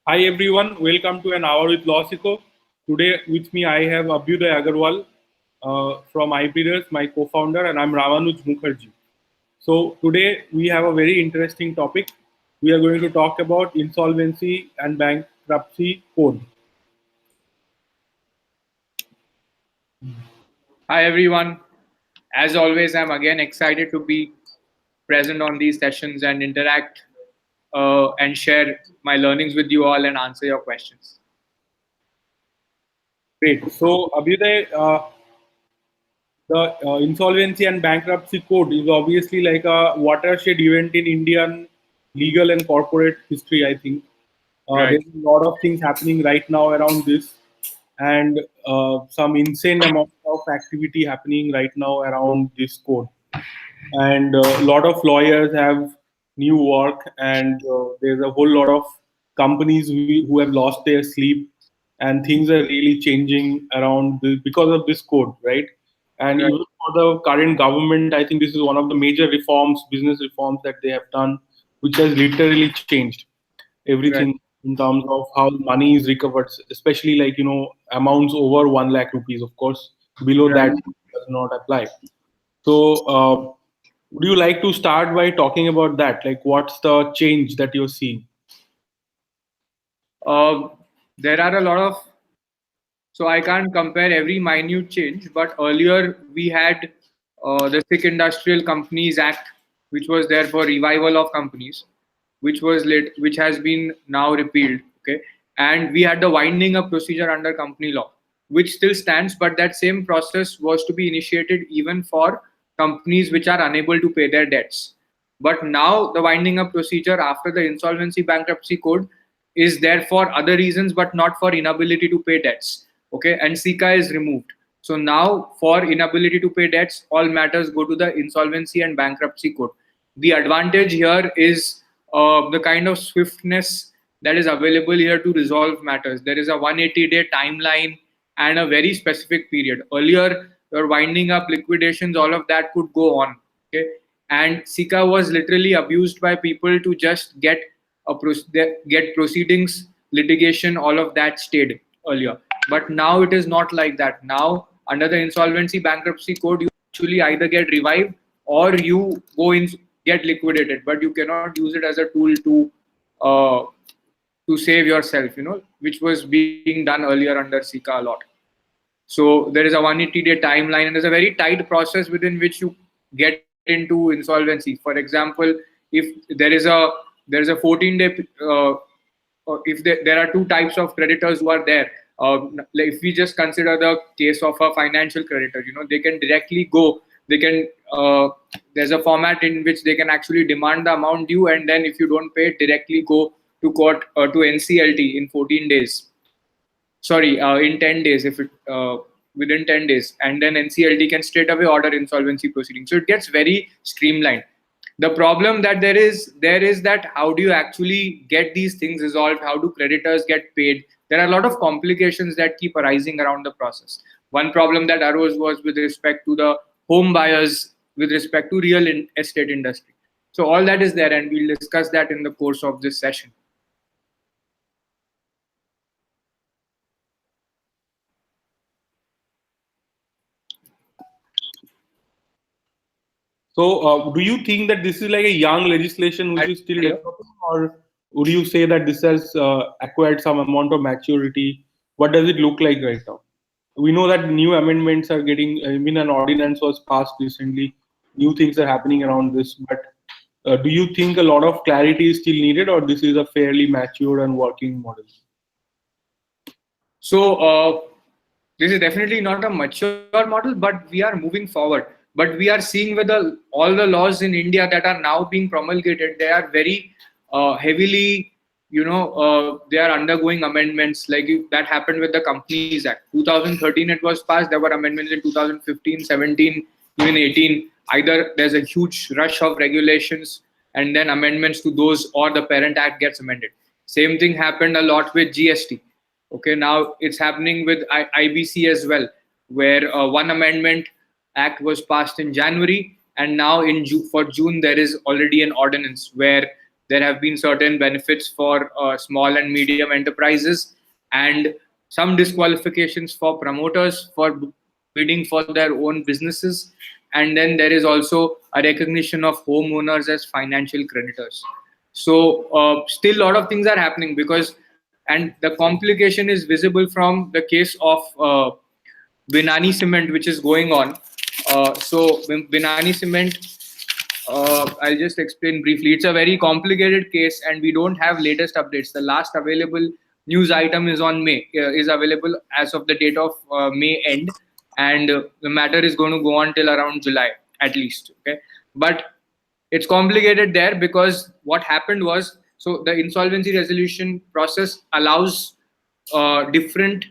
Hi everyone, welcome to An Hour with LawSikho. Today with me I have Abhyuday Agarwal from iPleaders, my co-founder, and I'm Ramanuj Mukherjee. So today we have a very interesting topic. We are going to talk about Insolvency and Bankruptcy Code. Hi everyone. As always, I'm again excited to be present on these sessions and interact and share my learnings with you all and answer your questions. Great. So Abhyuday, the Insolvency and Bankruptcy Code is obviously like a watershed event in Indian legal and corporate history, I think. Right. There's a lot of things happening right now around this, and some insane amount of activity happening right now around this code. And a lot of lawyers have new work, and there's a whole lot of companies who have lost their sleep, and things are really changing around because of this code, right? And Right. even for the current government, I think this is one of the major reforms, business reforms that they have done, which has literally changed Right. everything in terms of how money is recovered, especially like amounts over 1 lakh rupees. Of course, below Right. that does not apply. So, would you like to start by talking about that? Like, what's the change that you're seeing? Uh, there are a lot of, so I can't compare every minute change, but earlier we had the Sikh Industrial Companies Act, which was there for revival of companies, which has been now repealed. Okay, and we had the winding up procedure under company law, which still stands, but that same process was to be initiated even for companies which are unable to pay their debts. But now the winding up procedure after the Insolvency Bankruptcy Code is there for other reasons, but not for inability to pay debts. Okay, and SICA is removed. So now, for inability to pay debts, all matters go to the Insolvency and Bankruptcy Code. The advantage here is the kind of swiftness that is available here to resolve matters. There is a 180-day timeline and a very specific period. Earlier, your winding up liquidations, all of that could go on. Okay, and SICA was literally abused by people to just get proceedings, litigation, all of that stayed earlier. But now it is not like that. Now, under the Insolvency Bankruptcy Code, you actually either get revived or you go in get liquidated, but you cannot use it as a tool uh, to save yourself, which was being done earlier under SICA a lot. So there is a 180-day timeline, and there's a very tight process within which you get into insolvency. For example, if there is a 14-day if there are two types of creditors who are there. Like if we just consider the case of a financial creditor, they can directly go. They can there's a format in which they can actually demand the amount due, and then if you don't pay it, directly go to court to NCLT in 14 days. Sorry, in 10 days, if it within 10 days, and then NCLT can straight away order insolvency proceedings. So it gets very streamlined. The problem that there is that how do you actually get these things resolved? How do creditors get paid? There are a lot of complications that keep arising around the process. One problem that arose was with respect to the home buyers, with respect to real estate industry. So all that is there, and we'll discuss that in the course of this session. So, do you think that this is like a young legislation which is still developing, or would you say that this has acquired some amount of maturity? What does it look like right now? We know that new amendments are getting, I mean, an ordinance was passed recently. New things are happening around this, but do you think a lot of clarity is still needed, or this is a fairly mature and working model? So this is definitely not a mature model, but we are moving forward. But we are seeing with all the laws in India that are now being promulgated, they are very heavily, they are undergoing amendments. Like that happened with the Companies Act. 2013 it was passed. There were amendments in 2015, 17, even 18. Either there's a huge rush of regulations and then amendments to those, or the Parent Act gets amended. Same thing happened a lot with GST. Okay, now it's happening with IBC as well, where one amendment act was passed in January, and now for June there is already an ordinance where There have been certain benefits for small and medium enterprises, and some disqualifications for promoters for bidding for their own businesses. And then there is also a recognition of homeowners as financial creditors. So still a lot of things are happening, because, and the complication is visible from the case of Binani Cement, which is going on. So Binani Cement, I'll just explain briefly. It's a very complicated case, and we don't have latest updates. The last available news item is on May, is available as of the date of May end, and the matter is going to go on till around July at least. Okay, but it's complicated there because what happened was, so the insolvency resolution process allows different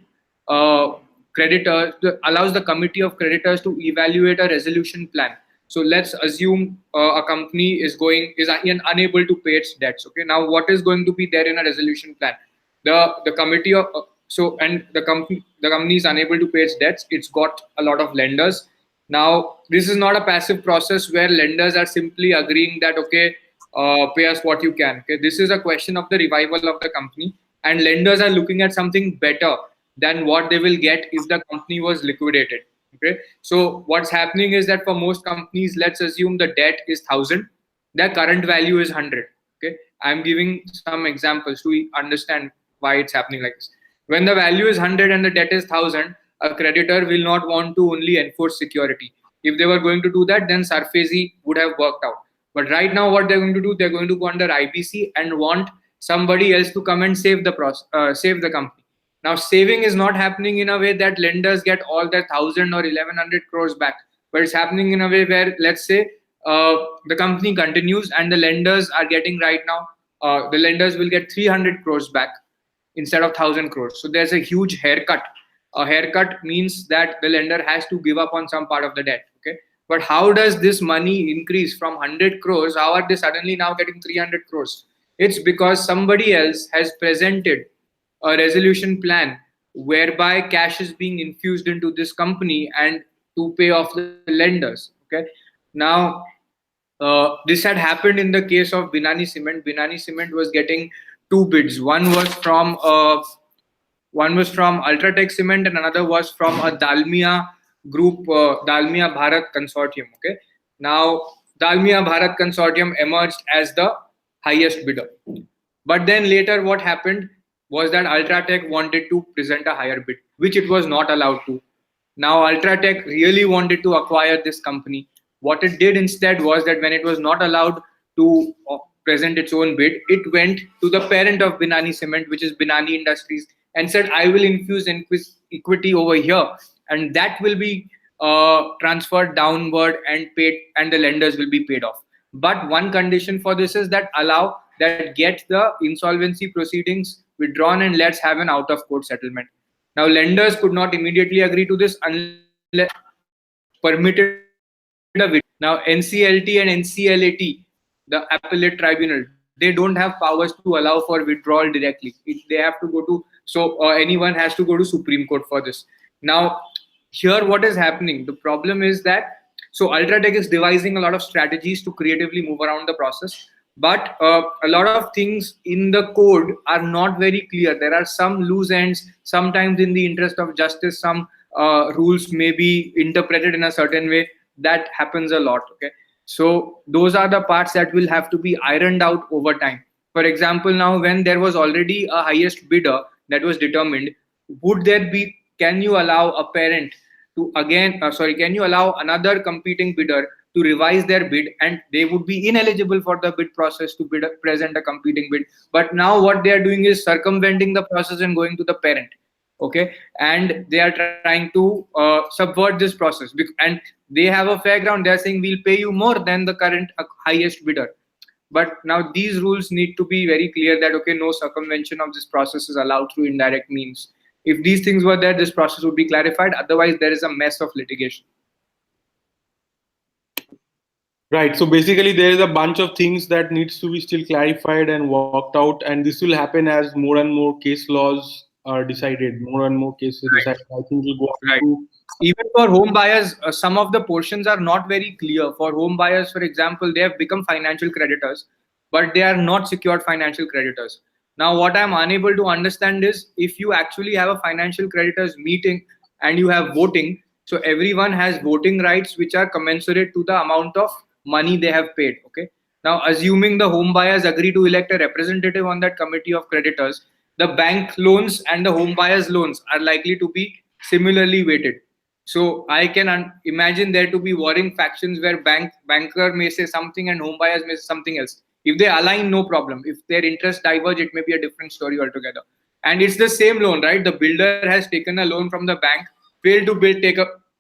uh, creditors, allows the committee of creditors to evaluate a resolution plan. So let's assume a company is unable to pay its debts. Okay, now what is going to be there in a resolution plan? The committee of and the company is unable to pay its debts. It's got a lot of lenders. Now this is not a passive process where lenders are simply agreeing that, okay, pay us what you can. Okay, this is a question of the revival of the company, and lenders are looking at something better than what they will get if the company was liquidated. Okay, so what's happening is that for most companies, let's assume the debt is 1,000, their current value is 100. Okay, I'm giving some examples to understand why it's happening like this. When the value is 100 and the debt is 1,000, a creditor will not want to only enforce security. If they were going to do that, then SARFAESI would have worked out. But right now, what they're going to do, they're going to go under IBC and want somebody else to come and save the company. Now, saving is not happening in a way that lenders get all their 1,000 or 1,100 crores back, but it's happening in a way where, let's say, the company continues and the lenders are getting right now, the lenders will get 300 crores back instead of 1,000 crores. So there's a huge haircut. A haircut means that the lender has to give up on some part of the debt. Okay, but how does this money increase from 100 crores? How are they suddenly now getting 300 crores? It's because somebody else has presented a resolution plan whereby cash is being infused into this company and to pay off the lenders. Okay, now this had happened in the case of Binani Cement. Binani Cement was getting two bids. One was from UltraTech Cement and another was from a Dalmia group, Dalmia Bharat Consortium. Okay, now Dalmia Bharat Consortium emerged as the highest bidder. But then later what happened was that UltraTech wanted to present a higher bid, which it was not allowed to. Now UltraTech really wanted to acquire this company. What it did instead was that when it was not allowed to present its own bid, it went to the parent of Binani Cement, which is Binani Industries, and said, I will infuse equity over here, and that will be transferred downward and paid, and the lenders will be paid off. But one condition for this is that get the insolvency proceedings withdrawn and let's have an out of court settlement. Now lenders could not immediately agree to this unless permitted a withdrawal. Now NCLT and NCLAT, the appellate tribunal, they don't have powers to allow for withdrawal directly. They have to go to, anyone has to go to Supreme Court for this. Now here what is happening, the problem is that, so UltraTech is devising a lot of strategies to creatively move around the process, but a lot of things in the code are not very clear. There are some loose ends. Sometimes in the interest of justice, some rules may be interpreted in a certain way. That happens a lot. Okay, so those are the parts that will have to be ironed out over time. For example, now when there was already a highest bidder that was determined, can you allow a parent to can you allow another competing bidder to revise their bid, and they would be ineligible for the bid process to present a competing bid? But now what they are doing is circumventing the process and going to the parent. Okay, and they are trying to subvert this process, and they have a fair ground. They are saying we'll pay you more than the current highest bidder. But now these rules need to be very clear that, okay, no circumvention of this process is allowed through indirect means. If these things were there, this process would be clarified. Otherwise, there is a mess of litigation. Right. So basically, there is a bunch of things that needs to be still clarified and worked out, and this will happen as more and more case laws are decided, more and more cases decided. I think we'll go on to. Even for home buyers, some of the portions are not very clear. For home buyers, for example, they have become financial creditors, but they are not secured financial creditors. Now, what I'm unable to understand is if you actually have a financial creditors meeting and you have voting, so everyone has voting rights which are commensurate to the amount of money they have paid. Okay. Now, assuming the home buyers agree to elect a representative on that committee of creditors, the bank loans and the home buyers loans are likely to be similarly weighted. So I can imagine there to be warring factions where banker may say something and home buyers may say something else. If they align, no problem. If their interests diverge, it may be a different story altogether. And it's the same loan, right? The builder has taken a loan from the bank, failed to build,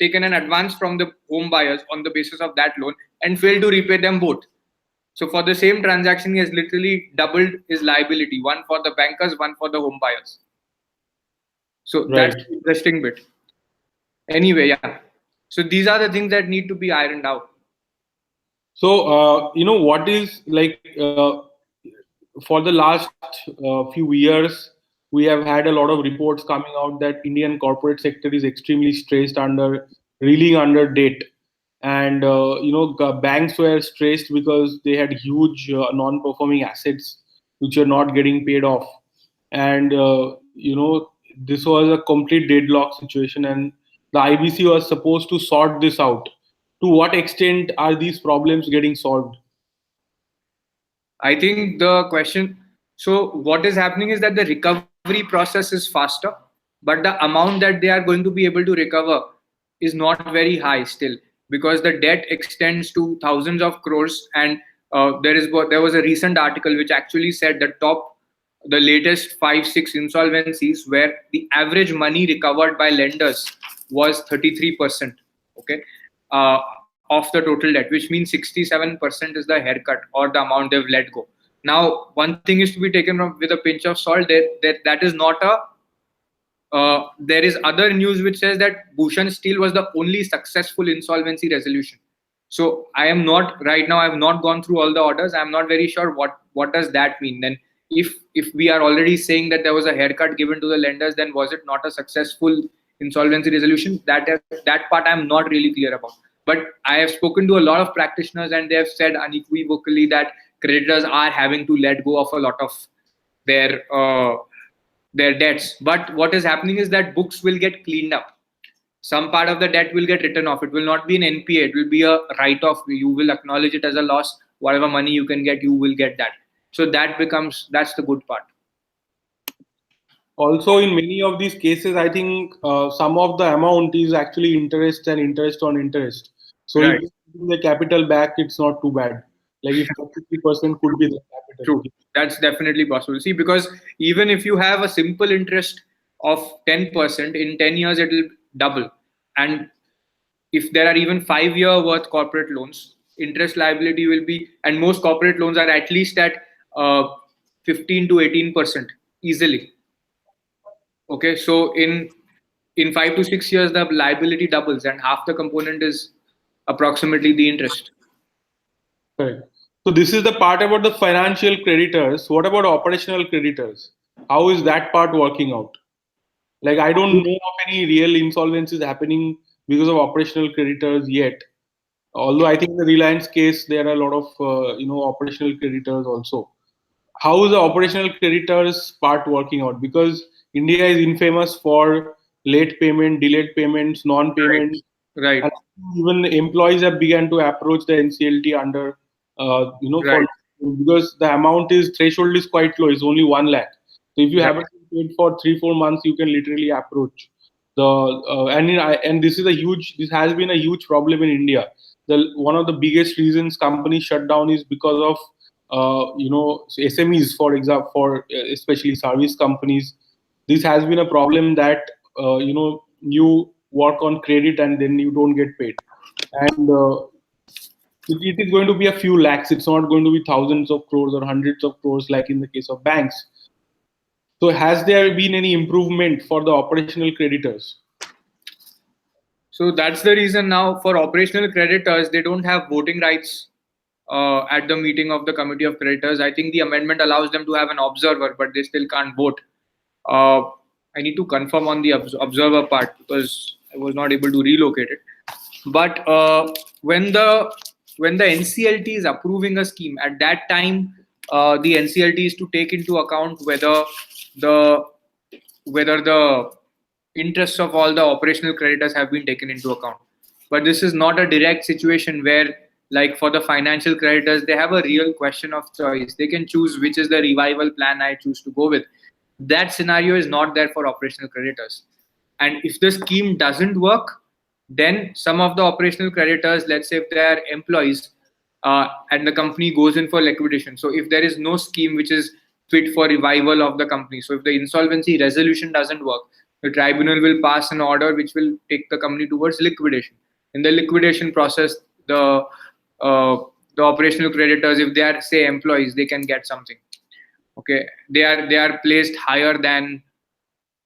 taken an advance from the home buyers on the basis of that loan, and failed to repay them both. So for the same transaction, he has literally doubled his liability, one for the bankers, one for the home buyers. So that's Right. the interesting bit. Anyway, yeah. So these are the things that need to be ironed out. So, what is like for the last few years, we have had a lot of reports coming out that Indian corporate sector is extremely stressed under, reeling under debt. And, banks were stressed because they had huge non-performing assets which are not getting paid off. And, this was a complete deadlock situation. And the IBC was supposed to sort this out. To what extent are these problems getting solved? I think the question, so what is happening is that the recovery process is faster, but the amount that they are going to be able to recover is not very high still, because the debt extends to thousands of crores. And there was a recent article which actually said the latest 5-6 insolvencies where the average money recovered by lenders was 33%. Okay. Of the total debt, which means 67% is the haircut or the amount they've let go. Now, one thing is to be taken with a pinch of salt. That is not a. There is other news which says that Bhushan Steel was the only successful insolvency resolution. So I am not right now. I have not gone through all the orders. I am not very sure what does that mean. Then, if we are already saying that there was a haircut given to the lenders, then was it not a successful insolvency resolution? That part I am not really clear about. But I have spoken to a lot of practitioners, and they have said unequivocally that creditors are having to let go of a lot of their uh, their debts. But what is happening is that books will get cleaned up. Some part of the debt will get written off. It will not be an NPA. It will be a write-off. You will acknowledge it as a loss. Whatever money you can get, you will get that. So that's the good part. Also, in many of these cases, I think some of the amount is actually interest and interest on interest. So if Right. you give the capital back, it's not too bad. Like if 50% could be the capital. True. That's definitely possible. See, because even if you have a simple interest of 10%, in 10 years it will double. And if there are even 5-year worth corporate loans, interest liability will be, and most corporate loans are at least at 15 to 18% easily. Okay, so in 5 to 6 years, the liability doubles, and half the component is approximately the interest. Correct. So this is the part about the financial creditors. What about operational creditors? How is that part working out? Like I don't know of any real insolvencies happening because of operational creditors yet. Although I think in the Reliance case there are a lot of operational creditors also. How is the operational creditors part working out? Because India is infamous for late payment, delayed payments, non-payment, Right, and even employees have begun to approach the NCLT under, for right, because the amount is threshold is quite low. It's only 1 lakh. So if you right, haven't paid for 3-4 months, you can literally approach the and this is a huge. This has been a huge problem in India. The one of the biggest reasons companies shut down is because of SMEs, for example, for especially service companies. This has been a problem that you work on credit and then you don't get paid, and it is going to be a few lakhs. It's not going to be thousands of crores or hundreds of crores like in the case of banks. So has there been any improvement for the operational creditors? So that's the reason now for operational creditors, they don't have voting rights at the meeting of the committee of creditors. I think the amendment allows them to have an observer, but they still can't vote. Uh, I need to confirm on the observer part because I was not able to relocate it. But when the NCLT is approving a scheme, at that time the NCLT is to take into account the whether the interests of all the operational creditors have been taken into account. But this is not a direct situation where, like for the financial creditors, they have a real question of choice. They can choose which is the revival plan I choose to go with. That scenario is not there for operational creditors. And if the scheme doesn't work, then some of the operational creditors, let's say if they are employees, and the company goes in for liquidation. So if there is no scheme which is fit for revival of the company, so if the insolvency resolution doesn't work, the tribunal will pass an order which will take the company towards liquidation. In the liquidation process, uh, the operational creditors, if they are say employees, they can get something. Okay, they are placed higher than,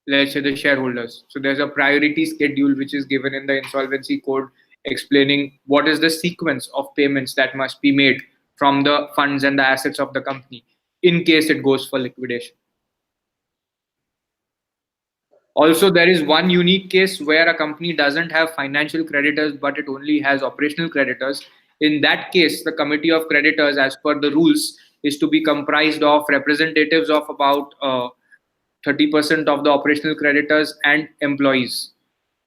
let's say, the shareholders. So there's a priority schedule which is given in the insolvency code explaining what is the sequence of payments that must be made from the funds and the assets of the company in case it goes for liquidation. Also, there is one unique case where a company doesn't have financial creditors, but it only has operational creditors. In that case, the committee of creditors, as per the rules, is to be comprised of representatives of about 30% of the operational creditors and employees.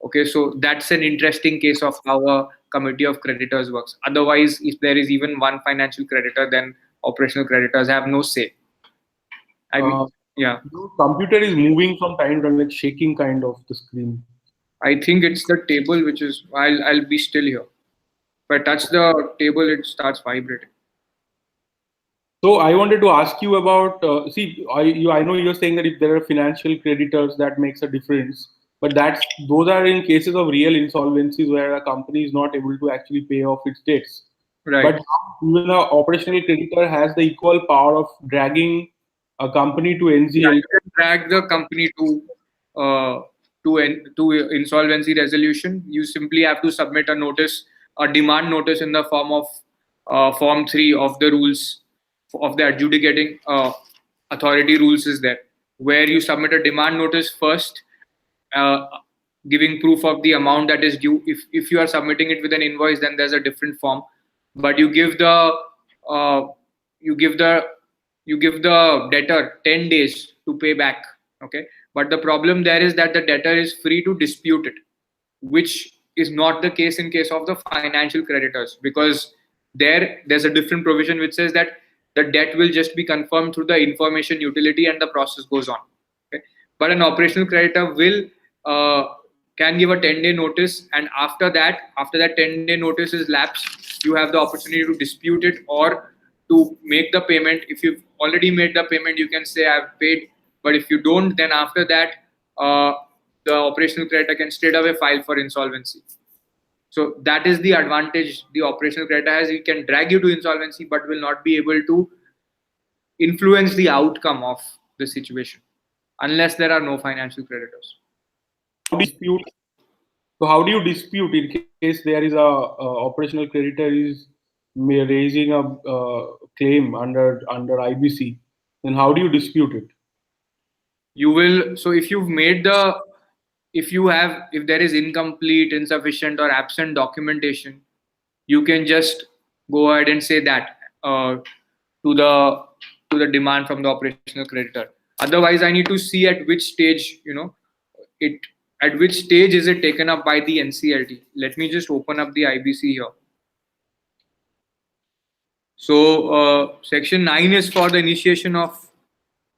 Okay, so that's an interesting case of how a committee of creditors works. Otherwise, if there is even one financial creditor, then operational creditors have no say. I mean, Uh, yeah. your computer is moving from time to time, like shaking kind of the screen. I think it's the table which is. I'll be still here. If I touch the table, it starts vibrating. So I wanted to ask you about. I know you're saying that if there are financial creditors, that makes a difference. But those are in cases of real insolvencies where a company is not able to actually pay off its debts. Right. But even an operational creditor has the equal power of dragging a company to Yeah, NCL. you can drag the company to insolvency resolution. You simply have to submit a notice, a demand notice in the form of Form 3 of the rules of the adjudicating authority rules is there, where you submit a demand notice first, uh, giving proof of the amount that is due. If you are submitting it with an invoice, then there's a different form. But uh, you give the you give the debtor 10 days to pay back. Okay, but the problem there is that the debtor is free to dispute it, which is not the case in case of the financial creditors, because there's a different provision which says that the debt will just be confirmed through the information utility and the process goes on. Okay? But an operational creditor will can give a 10-day notice, and after that 10-day notice is lapsed, you have the opportunity to dispute it or to make the payment. If you've already made the payment, you can say I've paid. But if you don't, then after that, uh, the operational creditor can straight away file for insolvency. So that is the advantage the operational creditor has. He can drag you to insolvency, but will not be able to influence the outcome of the situation unless there are no financial creditors. Dispute. So how do you dispute in case there is a operational creditor is raising a claim under IBC? Then how do you dispute it? You will, so if you've made the if there is incomplete, insufficient, or absent documentation, you can just go ahead and say that to the demand from the operational creditor. Otherwise, I need to see at which stage, it at which stage is it taken up by the NCLT. Let me just open up the IBC here. So section 9 is for the initiation of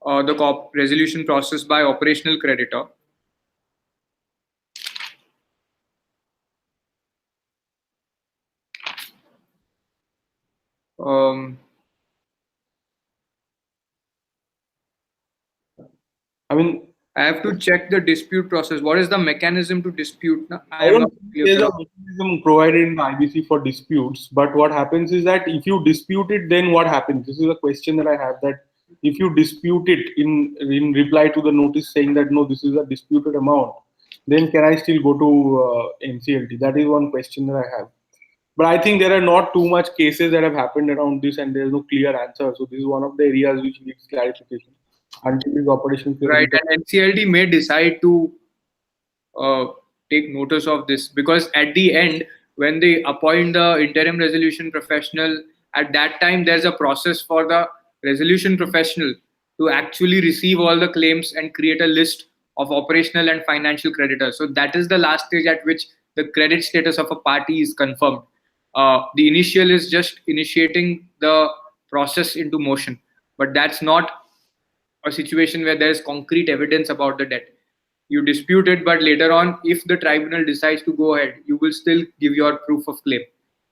the resolution process by operational creditor. um, I mean, I have to check the dispute process. What is the mechanism to dispute? No, I I am don't not think clear there's a about. mechanism provided in the IBC for disputes, but what happens is that if you dispute it, then what happens? This is a question that I have, that if you dispute it in reply to the notice saying that no, this is a disputed amount, then can I still go to NCLT? That is one question that I have. But I think there are not too much cases that have happened around this, and there is no clear answer. So this is one of the areas which needs clarification until this operation Right, creditor. and NCLT may decide to uh, take notice of this, because at the end, when they appoint the interim resolution professional, at that time there's a process for the resolution professional to actually receive all the claims and create a list of operational and financial creditors. So that is the last stage at which the credit status of a party is confirmed. The initial is just initiating the process into motion, but that's not a situation where there is concrete evidence about the debt. You dispute it, but later on, if the tribunal decides to go ahead, you will still give your proof of claim.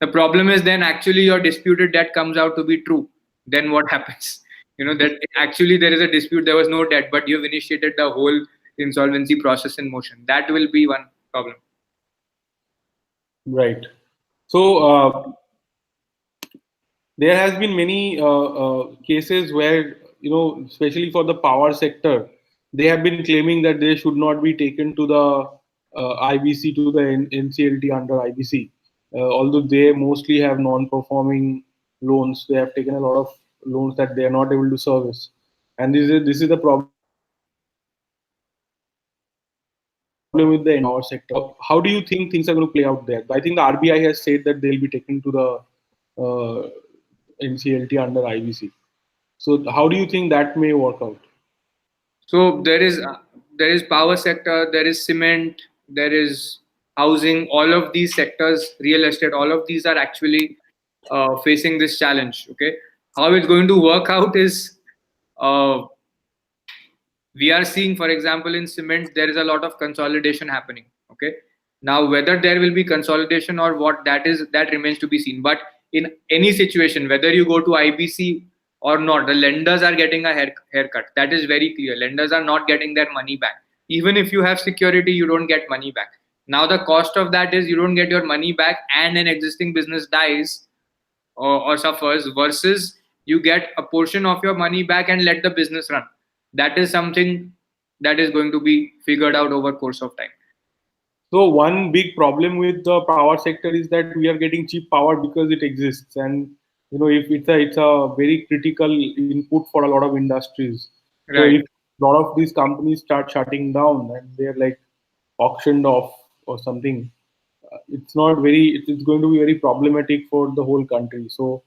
The problem is then actually your disputed debt comes out to be true. Then what happens? That actually there is a dispute, there was no debt, but you've initiated the whole insolvency process in motion. That will be one problem. Right. So there has been many cases where, especially for the power sector, they have been claiming that they should not be taken to the IBC, to the NCLT under IBC. Although they mostly have non-performing loans, they have taken a lot of loans that they are not able to service, and this is the problem with the entire sector. How do you think things are going to play out there? I think the RBI has said that they'll be taken to the NCLT under IBC. So how do you think that may work out? So there is power sector, there is cement, there is housing. All of these sectors, real estate, all of these are actually facing this challenge. Okay, how it's going to work out is uh, we are seeing, for example, in cement, there is a lot of consolidation happening. Okay, now whether there will be consolidation or what, that remains to be seen. But in any situation, whether you go to IBC or not, the lenders are getting a haircut. That is very clear. Lenders are not getting their money back. Even if you have security, you don't get money back. Now the cost of that is you don't get your money back and an existing business dies or suffers, versus you get a portion of your money back and let the business run. That is something that is going to be figured out over course of time. So one big problem with the power sector is that we are getting cheap power because it exists, and if it's a very critical input for a lot of industries. So Right. if a lot of these companies start shutting down and they're like auctioned off or something, it's going to be very problematic for the whole country. So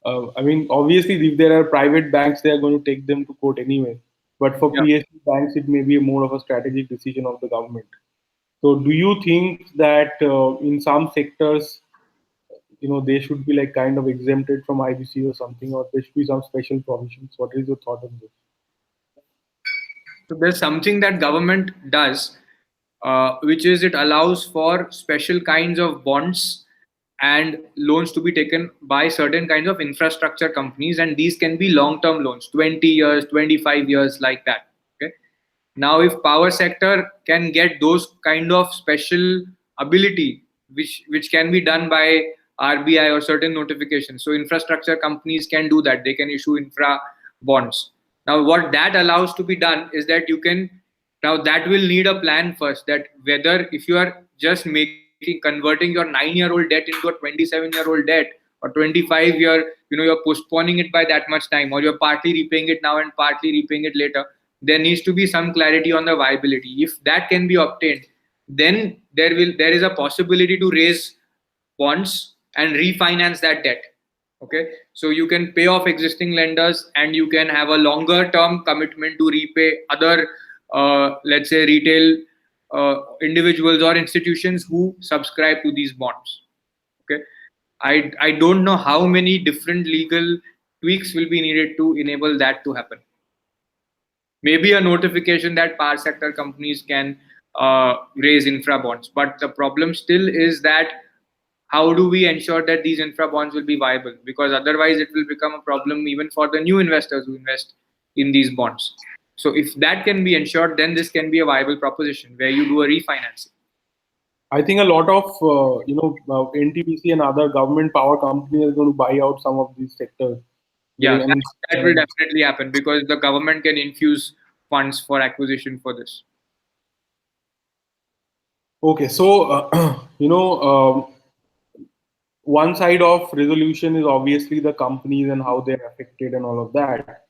I mean, obviously, if there are private banks, they are going to take them to court anyway. But for Yeah. PSU banks, it may be more of a strategic decision of the government. So, do you think that in some sectors, they should be like kind of exempted from IBC or something, or there should be some special provisions? What is your thought on this? So there's something that government does, which is it allows for special kinds of bonds and loans to be taken by certain kinds of infrastructure companies, and these can be long-term loans, 20 years, 25 years, like that. Okay. Now, if power sector can get those kind of special ability, which can be done by RBI or certain notifications, so infrastructure companies can do that. They can issue infra bonds. Now, what that allows to be done is that you can, now that will need a plan first. That whether if you are just converting your 9-year-old debt into a 27-year-old debt, or 25-year, you're postponing it by that much time, or you're partly repaying it now and partly repaying it later, there needs to be some clarity on the viability. If that can be obtained, then there is a possibility to raise bonds and refinance that debt. Okay, so you can pay off existing lenders and you can have a longer term commitment to repay other, let's say, retail individuals or institutions who subscribe to these bonds. Okay, I don't know how many different legal tweaks will be needed to enable that to happen. Maybe a notification that power sector companies can raise infra bonds, but the problem still is that how do we ensure that these infra bonds will be viable? Because otherwise it will become a problem even for the new investors who invest in these bonds. So if that can be ensured, then this can be a viable proposition where you do a refinancing. I think a lot of NTPC and other government power companies are going to buy out some of these sectors. Yeah, And that will definitely happen because the government can infuse funds for acquisition for this. okay, so one side of resolution is obviously the companies and how they're affected and all of that.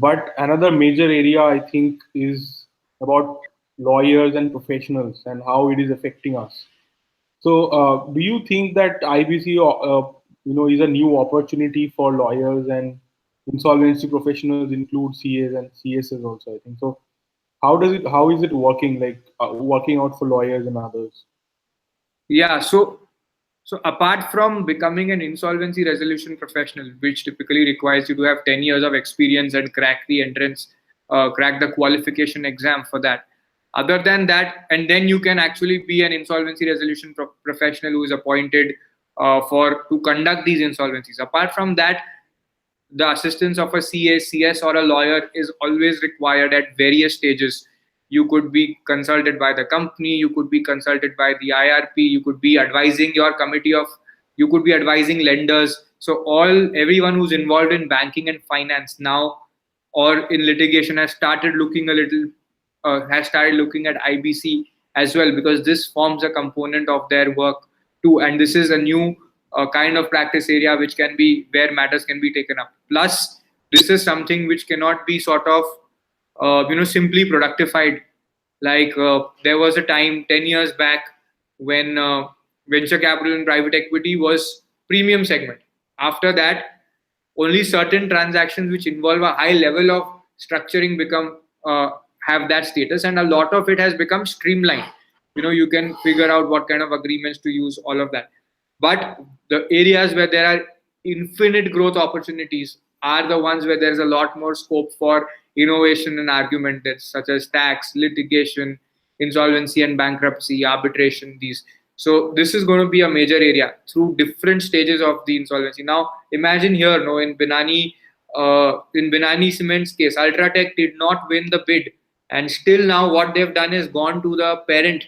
But another major area I think is about lawyers and professionals and how it is affecting us. So, do you think that IBC, is a new opportunity for lawyers and insolvency professionals include CAs and CSs also, I think. So how is it working, like working out for lawyers and others? Yeah, so apart from becoming an insolvency resolution professional, which typically requires you to have 10 years of experience and crack the entrance, crack the qualification exam for that. Other than that, and then you can actually be an insolvency resolution professional who is appointed for to conduct these insolvencies. Apart from that, the assistance of a CA, CS, or a lawyer is always required at various stages. You could be consulted by the company, you could be consulted by the IRP, you could be advising your committee of, you could be advising lenders. So everyone who's involved in banking and finance now or in litigation has started looking at IBC as well, because this forms a component of their work too, and this is a new kind of practice area which can be where matters can be taken up. Plus, this is something which cannot be sort of simply productified. Like there was a time 10 years back when venture capital and private equity was premium segment. After that, only certain transactions which involve a high level of structuring become have that status, and a lot of it has become streamlined. You can figure out what kind of agreements to use, all of that. But the areas where there are infinite growth opportunities are the ones where there's a lot more scope for innovation and argument, such as tax, litigation, insolvency and bankruptcy, arbitration, these. So this is going to be a major area through different stages of the insolvency. Now imagine here, no, in Binani Cements case, UltraTech did not win the bid, and still now what they've done is gone to the parent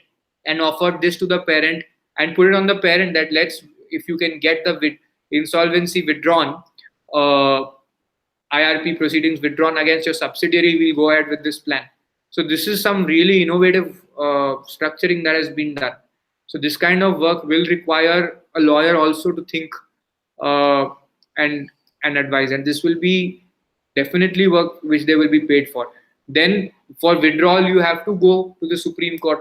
and offered this to the parent and put it on the parent that if you can get the insolvency withdrawn, uh, IRP proceedings withdrawn against your subsidiary, we'll go ahead with this plan. So this is some really innovative structuring that has been done. So this kind of work will require a lawyer also to think uh, and advise, and this will be definitely work which they will be paid for. Then for withdrawal, you have to go to the Supreme Court.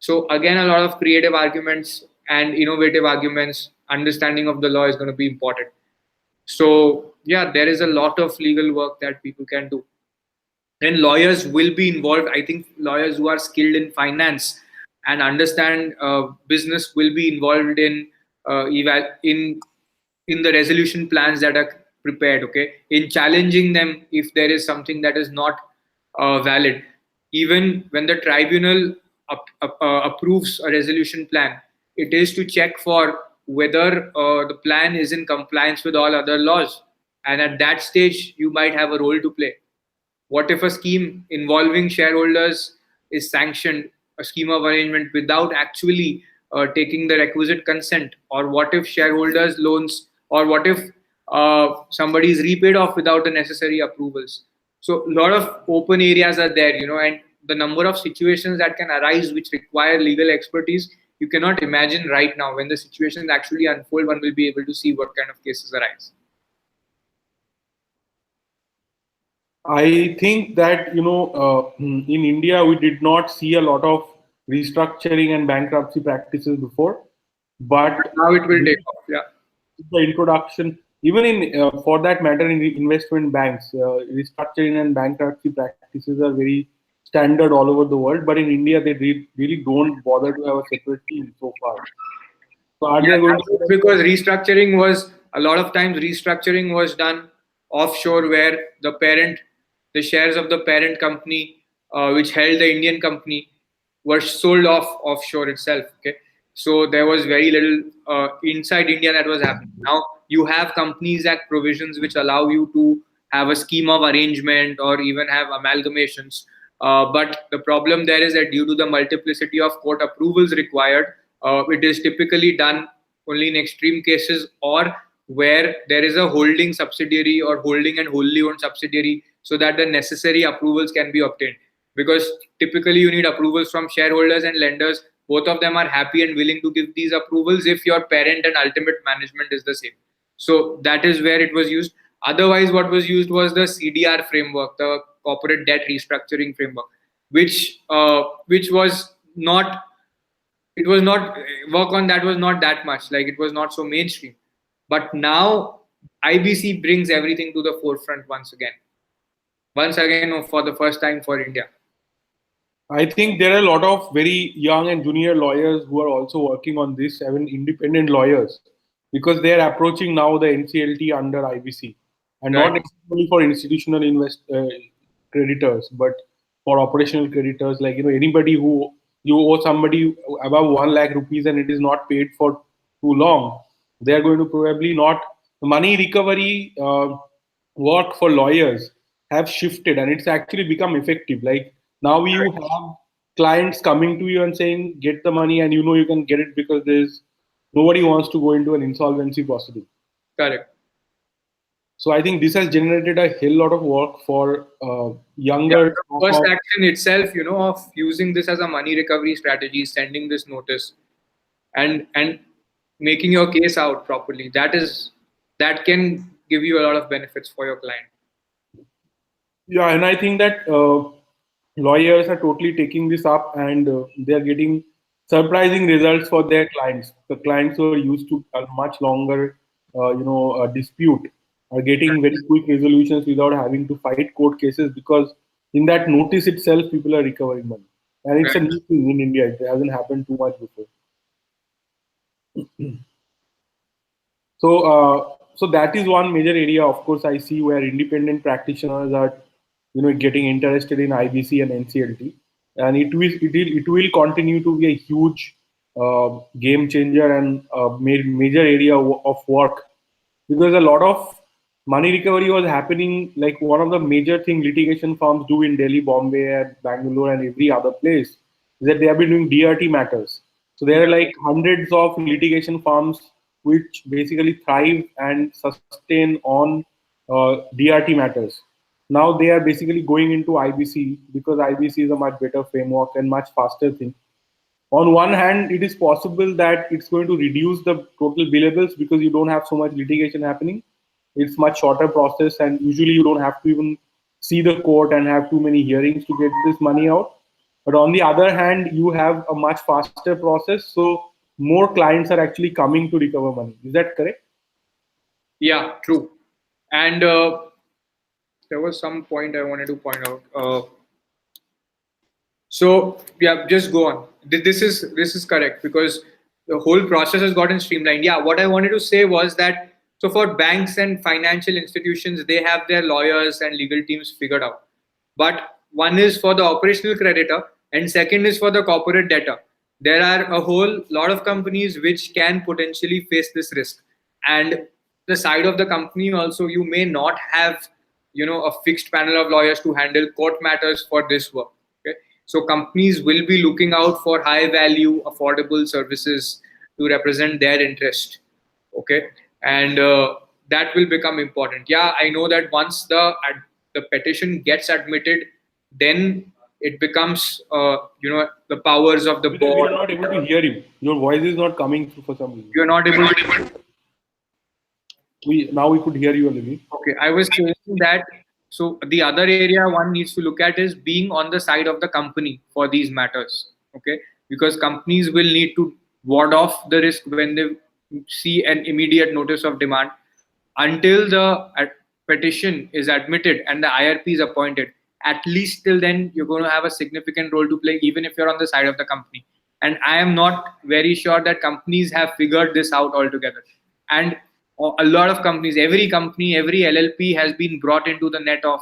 So again, a lot of creative arguments and innovative arguments, understanding of the law is going to be important. So yeah, there is a lot of legal work that people can do, and lawyers will be involved. I think lawyers who are skilled in finance and understand business will be involved in in the resolution plans that are prepared, okay, in challenging them if there is something that is not valid. Even when the tribunal approves a resolution plan, it is to check for whether the plan is in compliance with all other laws, and at that stage you might have a role to play. What if a scheme involving shareholders is sanctioned, a scheme of arrangement, without actually taking the requisite consent? Or what if shareholders' loans, or what if somebody is repaid off without the necessary approvals? So a lot of open areas are there, and the number of situations that can arise which require legal expertise, you cannot imagine right now. When the situations actually unfold, one will be able to see what kind of cases arise. I think that in India we did not see a lot of restructuring and bankruptcy practices before, but Now it will take off. Yeah. the introduction, even in for that matter, in the investment banks, restructuring and bankruptcy practices are very standard all over the world. But in India, they really don't bother to have a separate team so far. So are Yeah, they going that is because restructuring was, a lot of times restructuring was done offshore, where the shares of the parent company, which held the Indian company, were sold off offshore itself. Okay, so there was very little inside India that was happening. Now you have Companies Act provisions which allow you to have a scheme of arrangement or even have amalgamations. But the problem there is that due to the multiplicity of court approvals required, it is typically done only in extreme cases, or where there is a holding subsidiary or holding and wholly owned subsidiary, so that the necessary approvals can be obtained. Because typically you need approvals from shareholders and lenders. Both of them are happy and willing to give these approvals if your parent and ultimate management is the same. So that is where it was used. Otherwise, what was used was the CDR framework, the corporate debt restructuring framework, which was not, it was not, work on that was not that much, like it was not so mainstream. But now IBC brings everything to the forefront once again for the first time for India. I think there are a lot of very young and junior lawyers who are also working on this, even independent lawyers, because they are approaching now the NCLT under IBC, and not Right. necessarily for institutional creditors, but for operational creditors. Like anybody who you owe somebody above 1 lakh rupees and it is not paid for too long, they are going to probably not money recovery work for lawyers have shifted and it's actually become effective. Like now you have clients coming to you and saying, get the money, and you can get it because there's nobody wants to go into an insolvency proceeding. Correct. So I think this has generated a hell lot of work for Yeah, younger the stock first of. action itself, of using this as a money recovery strategy, sending this notice, and making your case out properly. That can give you a lot of benefits for your client. Yeah, and I think that lawyers are totally taking this up and they are getting surprising results for their clients. The clients who are used to a much longer, dispute are getting very quick resolutions without having to fight court cases because in that notice itself, people are recovering money. And it's a Right. new thing in India. It hasn't happened too much before. So that is one major area, of course, I see where independent practitioners are, getting interested in IBC and NCLT, and it will continue to be a huge game changer and major area of work because a lot of money recovery was happening. Like one of the major thing litigation firms do in Delhi, Bombay, and Bangalore, and every other place is that they have been doing DRT matters. So there are like hundreds of litigation firms which basically thrive and sustain on DRT matters. Now they are basically going into IBC because IBC is a much better framework and much faster thing. On one hand, it is possible that it's going to reduce the total billables because you don't have so much litigation happening. It's much shorter process, and usually you don't have to even see the court and have too many hearings to get this money out. But on the other hand, you have a much faster process, so more clients are actually coming to recover money. Is that correct? Yeah, true. And there was some point I wanted to point out. So yeah, just go on. This is correct because the whole process has gotten streamlined. Yeah, what I wanted to say was that so for banks and financial institutions, they have their lawyers and legal teams figured out. But one is for the operational creditor, and second is for the corporate debtor. There are a whole lot of companies which can potentially face this risk, and the side of the company also you may not have a fixed panel of lawyers to handle court matters for this work. Okay, so companies will be looking out for high value affordable services to represent their interest. Okay, and that will become important. Yeah, I know that once the petition gets admitted, then it becomes the powers of the Abhyuday, we board. are not able to hear you. Your voice is not coming through for some reason. You're not able to. We could hear you a little. Okay, I was saying that. So the other area one needs to look at is being on the side of the company for these matters. Okay, because companies will need to ward off the risk when they see an immediate notice of demand. Until the petition is admitted and the IRP is appointed, at least till then you're going to have a significant role to play, even if you're on the side of the company. And I am not very sure that companies have figured this out altogether. And a lot of companies, every company, every LLP has been brought into the net of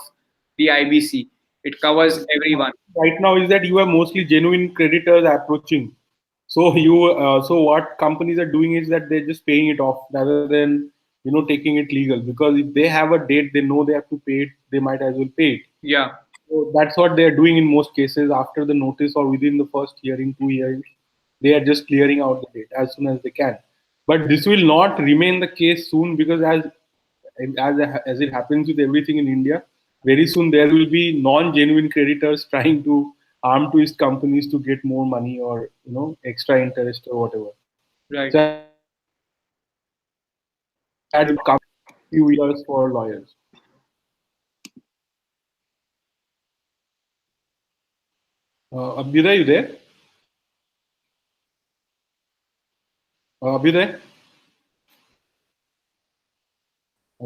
the IBC. It covers everyone. Right now is that you have mostly genuine creditors approaching. So what companies are doing is that they're just paying it off rather than taking it legal because if they have a date, they know they have to pay it. They might as well pay it. Yeah, So that's what they're doing in most cases after the notice or within the first hearing, 2 hearings. They are just clearing out the date as soon as they can. But this will not remain the case soon because as it happens with everything in India, very soon there will be non-genuine creditors trying to arm twist companies to get more money or extra interest or whatever. right. So as you said, that will come few years for lawyers. Abhyuday, you there? Abhyuday?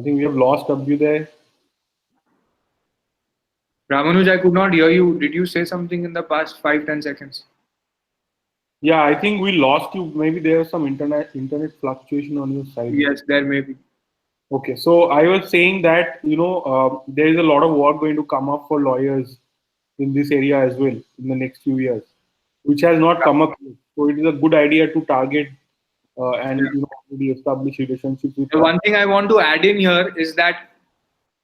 I think we have lost Abhyuday. Ramanuj, I could not hear you. Did you say something in the past 5-10 seconds? Yeah, I think we lost you. Maybe there was some internet fluctuation on your side. Yes, there may be. Okay, so I was saying that there is a lot of work going to come up for lawyers in this area as well in the next few years, which has not come up yet. So it is a good idea to target and already establish relationships with. The one thing I want to add in here is that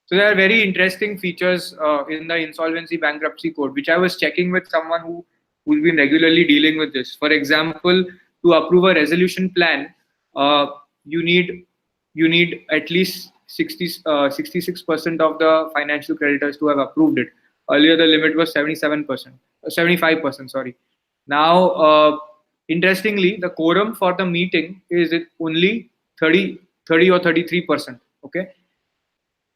so there are very interesting features in the Insolvency Bankruptcy Code, which I was checking with someone who's been regularly dealing with this. For example, to approve a resolution plan, uh, you need you need at least 66% of the financial creditors to have approved it. Earlier, the limit was 77%, 75%. Sorry. Now, interestingly, the quorum for the meeting is only 30 or 33%. Okay.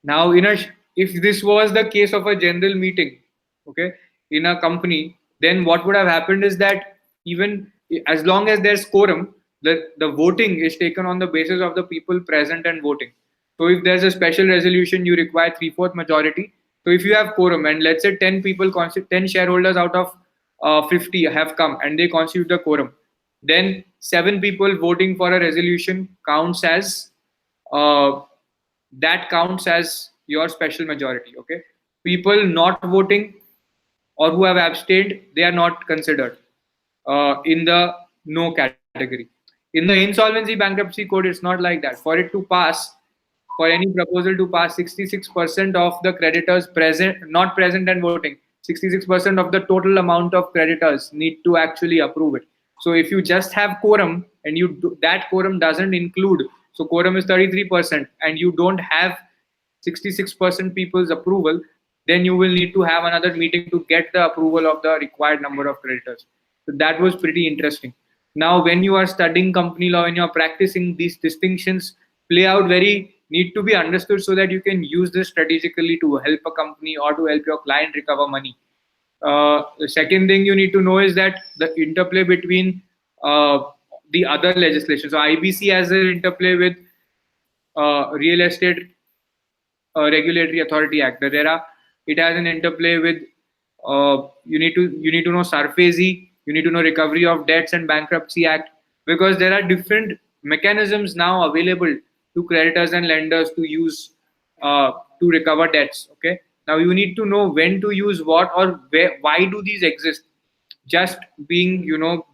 Now, if this was the case of a general meeting, okay, in a company, then what would have happened is that even as long as there's quorum, the voting is taken on the basis of the people present and voting. So if there's a special resolution, you require three-fourth majority. So if you have quorum and let's say 10 people, 10 shareholders out of 50 have come and they constitute the quorum, then 7 people voting for a resolution counts as uh, that counts as your special majority. Okay, people not voting or who have abstained, they are not considered in the no category. In the Insolvency Bankruptcy Code, it's not like that. For it to pass, for any proposal to pass, 66% of the creditors present, not present and voting, 66% of the total amount of creditors need to actually approve it. So if you just have quorum and that quorum doesn't include, so quorum is 33% and you don't have 66% people's approval, then you will need to have another meeting to get the approval of the required number of creditors. So that was pretty interesting. Now, when you are studying company law, when you are practicing, these distinctions play out very need to be understood so that you can use this strategically to help a company or to help your client recover money. The second thing you need to know is that the interplay between the other legislation. So IBC has an interplay with Real Estate Regulatory Authority Act, the RERA. It has an interplay with you need to know SARFAESI, you need to know Recovery of Debts and Bankruptcy Act, because there are different mechanisms now available to creditors and lenders to use to recover debts. Okay, now you need to know when to use what or why do these exist. Just being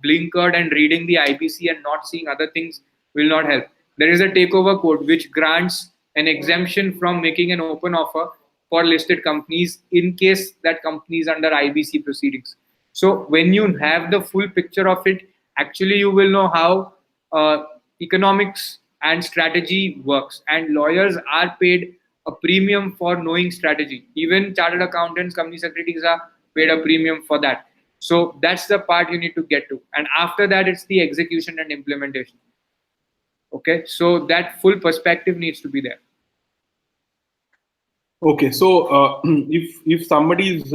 blinkered and reading the IBC and not seeing other things will not help. There is a takeover code which grants an exemption from making an open offer for listed companies in case that company is under IBC proceedings. So when you have the full picture of it, actually you will know how economics and strategy works, and lawyers are paid a premium for knowing strategy. Even chartered accountants, company secretaries are paid a premium for that. So that's the part you need to get to, and after that it's the execution and implementation. Okay, so that full perspective needs to be there. Okay, so if somebody is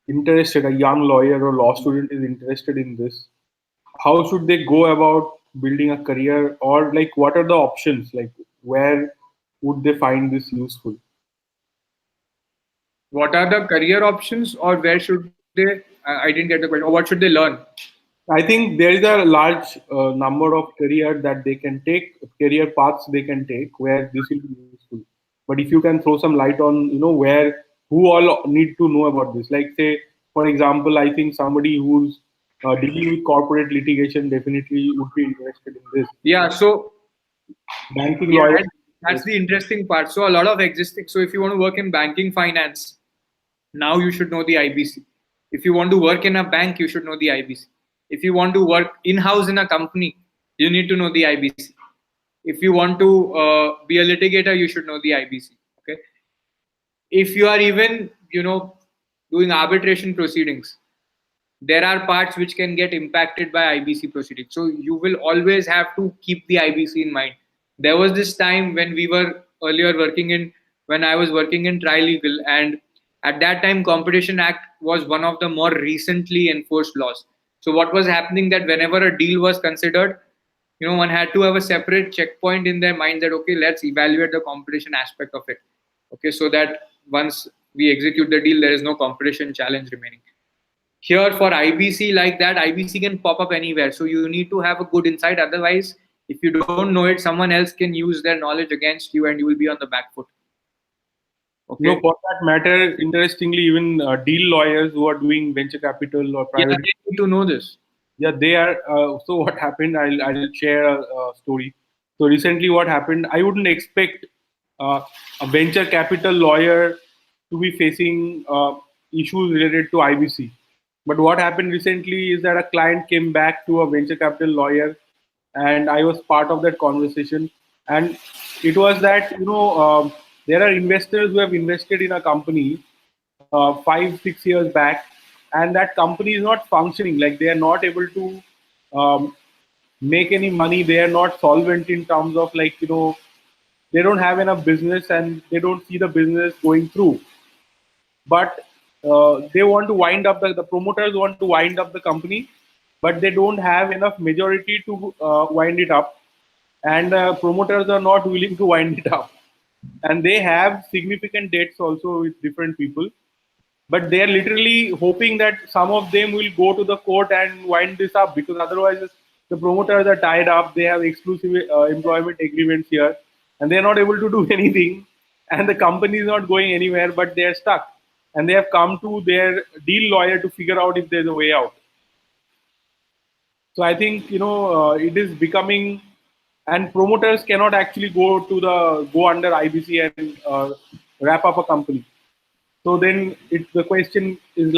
interested, a young lawyer or law student is interested in this, how should they go about building a career, or like what are the options? Like where would they find this useful? What are the career options, or where should they? I didn't get the question. Or what should they learn? I think there is a large number of career that they can take, career paths they can take where this will be useful. But if you can throw some light on, where who all need to know about this. Like say, for example, I think somebody who's dealing with corporate litigation definitely would be interested in this. Yeah. So Banking yeah, lawyer. that's the interesting part. So a lot of existing. So if you want to work in banking finance, now you should know the IBC. If you want to work in a bank, you should know the IBC. If you want to work in-house in a company, you need to know the IBC. If you want to be a litigator, you should know the IBC. Okay. If you are even doing arbitration proceedings, there are parts which can get impacted by IBC proceedings. So you will always have to keep the IBC in mind. There was this time when we were earlier when I was working in Trilegal, and at that time, Competition Act was one of the more recently enforced laws. So what was happening that whenever a deal was considered, one had to have a separate checkpoint in their mind that, okay, let's evaluate the competition aspect of it. Okay, so that once we execute the deal, there is no competition challenge remaining. Here for IBC, like that, IBC can pop up anywhere. So you need to have a good insight. Otherwise, if you don't know it, someone else can use their knowledge against you and you will be on the back foot. Okay. For that matter, interestingly, even deal lawyers who are doing venture capital or Yeah, private, they need to know this. yeah, they are. So what happened? I'll share a story. So recently, what happened? I wouldn't expect uh, a venture capital lawyer to be facing issues related to IBC. But what happened recently is that a client came back to a venture capital lawyer, and I was part of that conversation. And it was that there are investors who have invested in a company 5 6 years back, and that company is not functioning. Like they are not able to um, make any money. They are not solvent in terms of they don't have enough business and they don't see the business going through. But they want to wind up the promoters want to wind up the company, but they don't have enough majority to wind it up, and promoters are not willing to wind it up, and they have significant debts also with different people, but they are literally hoping that some of them will go to the court and wind this up, because otherwise the promoters are tied up. They have exclusive employment agreements here, and they are not able to do anything, and the company is not going anywhere, but they are stuck, and they have come to their deal lawyer to figure out if there's a way out. So I think it is becoming, and promoters cannot actually go under IBC and wrap up a company. So then the question is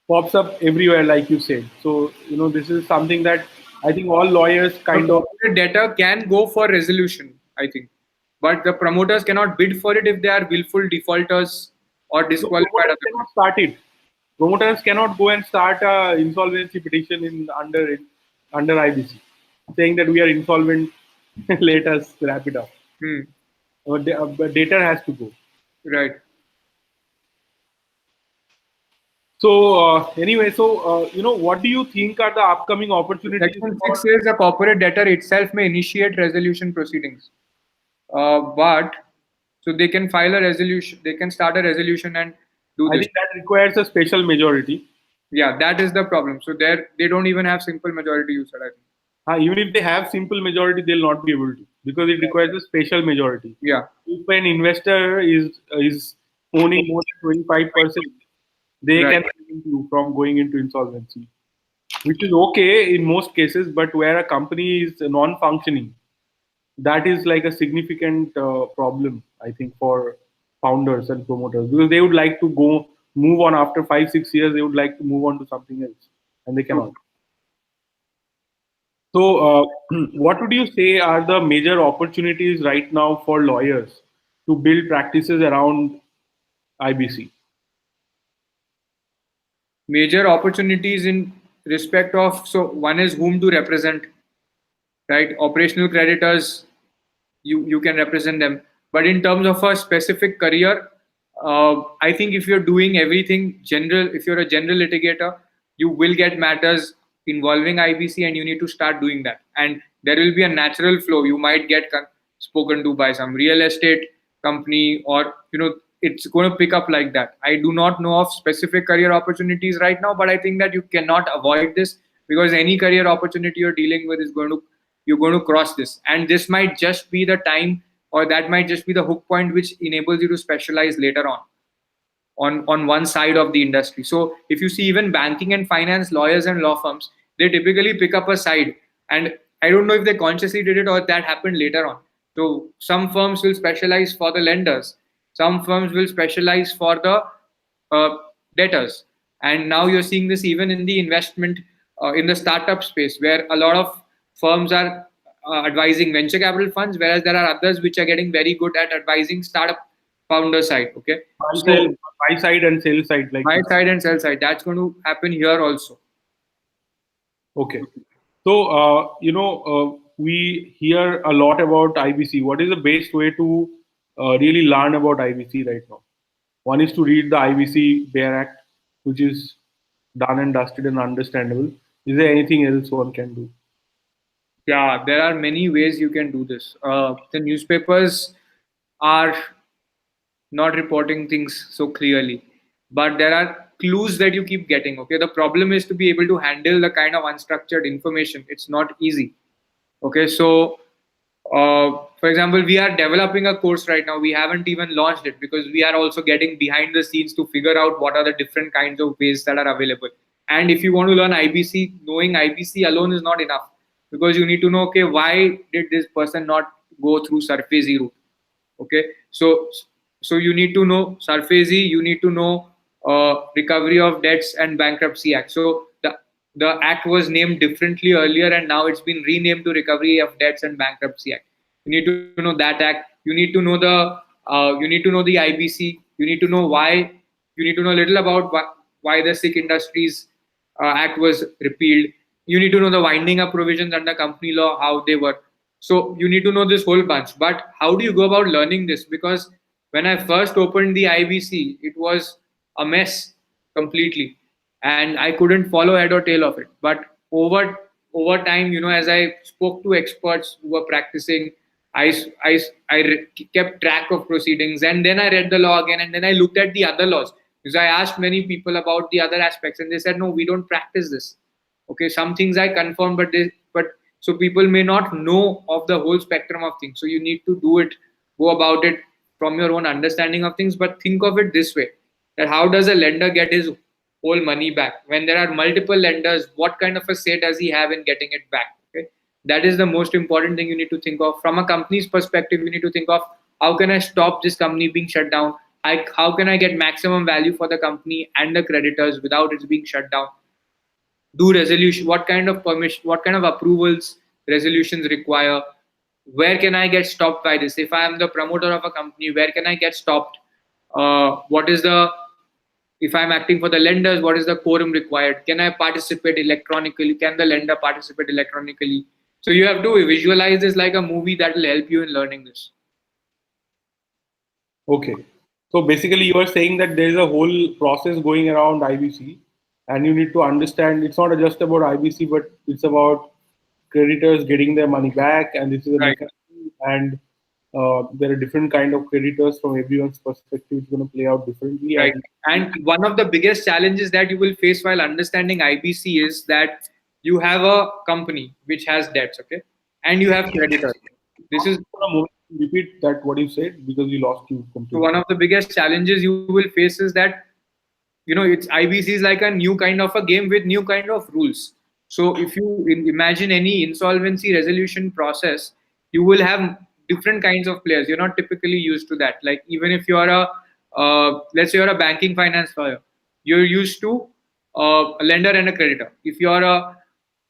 pops up everywhere, like you said. So this is something that I think all lawyers kind of. The debtor can go for resolution, I think, but the promoters cannot bid for it if they are willful defaulters or So disqualified promoters otherwise. cannot start it. Promoters cannot go and start a insolvency petition under IBC, saying that we are insolvent. Let us wrap it up. Hmm. But debtor has to go. Right. So anyway, what do you think are the upcoming opportunities Section for? 6 says a corporate debtor itself may initiate resolution proceedings. But so they can file a resolution, they can start a resolution and do I this. think that requires a special majority. Yeah, that is the problem. So they don't even have simple majority, you said, I think. Even if they have simple majority, they'll not be able to, because it requires a special majority. Yeah. If an investor is owning more than 25%, they Right. can prevent you from going into insolvency, which is okay in most cases. But where a company is non-functioning, that is like a significant problem, I think, for founders and promoters, because they would like to go move on after 5 6 years. They would like to move on to something else, and they cannot. So, what would you say are the major opportunities right now for lawyers to build practices around IBC? Major opportunities in respect of, so one is whom to represent, right? Operational creditors, you can represent them, but in terms of a specific career, I think if you're doing everything general, if you're a general litigator, you will get matters involving IBC and you need to start doing that, and there will be a natural flow. You might get spoken to by some real estate company, or it's going to pick up like that. I do not know of specific career opportunities right now, but I think that you cannot avoid this, because any career opportunity you're dealing with is going to, you're going to cross this, and this might just be the time, or that might just be the hook point which enables you to specialize later on one side of the industry. So if you see even banking and finance lawyers and law firms, they typically pick up a side, and I don't know if they consciously did it or that happened later on. So some firms will specialize for the lenders, some firms will specialize for the uh, debtors, and now you're seeing this even in the investment, in the startup space, where a lot of firms are advising venture capital funds, whereas there are others which are getting very good at advising startup founder side. Okay, so Buy side and sell side, like buy you. side and sell side, that's going to happen here also. Okay. So, we hear a lot about IBC. What is the best way to really learn about IBC right now? One is to read the IBC Bear Act, which is done and dusted and understandable. Is there anything else one can do? Yeah, there are many ways you can do this. The newspapers are not reporting things so clearly, but there are clues that you keep getting. Okay, the problem is to be able to handle the kind of unstructured information. It's not easy. Okay, so for example, we are developing a course right now. We haven't even launched it because we are also getting behind the scenes to figure out what are the different kinds of ways that are available. And if you want to learn IBC, knowing IBC alone is not enough, because you need to know, okay, why did this person not go through surface route? Okay, so you need to know surface, you need to know recovery of debts and bankruptcy act. So the act was named differently earlier, and now it's been renamed to recovery of debts and bankruptcy act. You need to know that act. You need to know the IBC. You need to know why. You need to know a little about why the Sikh Industries Act was repealed. You need to know the winding up provisions under company law, how they work. So you need to know this whole bunch. But how do you go about learning this? Because when I first opened the IBC, it was a mess completely, and I couldn't follow head or tail of it. But over time, as I spoke to experts who were practicing, kept track of proceedings, and then I read the law again, and then I looked at the other laws, because I asked many people about the other aspects, and they said, no, we don't practice this. Okay, some things I confirm, but so people may not know of the whole spectrum of things. So you need to go about it from your own understanding of things. But think of it this way: that how does a lender get his whole money back when there are multiple lenders? What kind of a say does he have in getting it back? Okay, that is the most important thing you need to think of. From a company's perspective, you need to think of, how can I stop this company being shut down? How can I get maximum value for the company and the creditors without it being shut down? Do resolution, what kind of permission, what kind of approvals resolutions require? Where can I get stopped by this? If I am the promoter of a company, where can I get stopped? What is the If I'm acting for the lenders, what is the quorum required? Can I participate electronically? Can the lender participate electronically? So you have to visualize this like a movie that will help you in learning this. Okay. So basically, you are saying that there is a whole process going around IBC, and you need to understand it's not just about IBC, but it's about creditors getting their money back, and this is a Right. mechanism, and there are different kind of creditors from everyone's perspective. It's going to play out differently, Right. and And one of the biggest challenges that you will face while understanding IBC is that you have a company which has debts, okay, and you have creditors. This is for a moment, repeat that what you said because we lost you So one completely. of the biggest challenges you will face is that, it's IBC is like a new kind of a game with new kind of rules. So if you imagine any insolvency resolution process, you will have different kinds of players. You're not typically used to that. Like, even if you're let's say you're a banking finance lawyer, you're used to a lender and a creditor. If you're a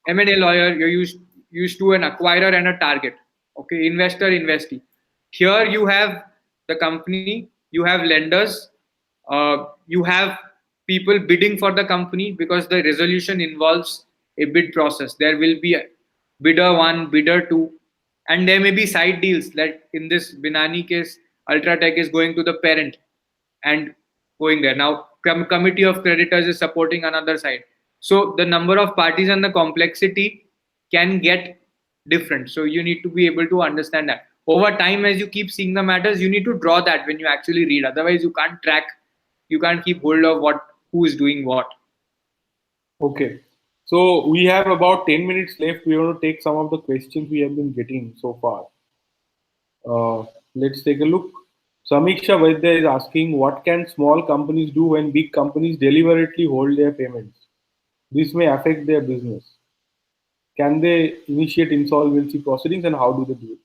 M&A lawyer, you're used to an acquirer and a target. Okay, investor, investee. Here you have the company, you have lenders, you have people bidding for the company, because the resolution involves a bid process. There will be a bidder one, bidder two, and there may be side deals. Like in this Binani case, UltraTech is going to the parent and going there. Now, committee of creditors is supporting another side. So the number of parties and the complexity can get different. So you need to be able to understand that. Over time, as you keep seeing the matters, you need to draw that when you actually read. Otherwise, you can't track, you can't keep hold of who is doing what. Okay. So we have about 10 minutes left. We want to take some of the questions we have been getting so far. Let's take a look. Samiksha Vaidya is asking, what can small companies do when big companies deliberately hold their payments? This may affect their business. Can they initiate insolvency proceedings, and how do they do it?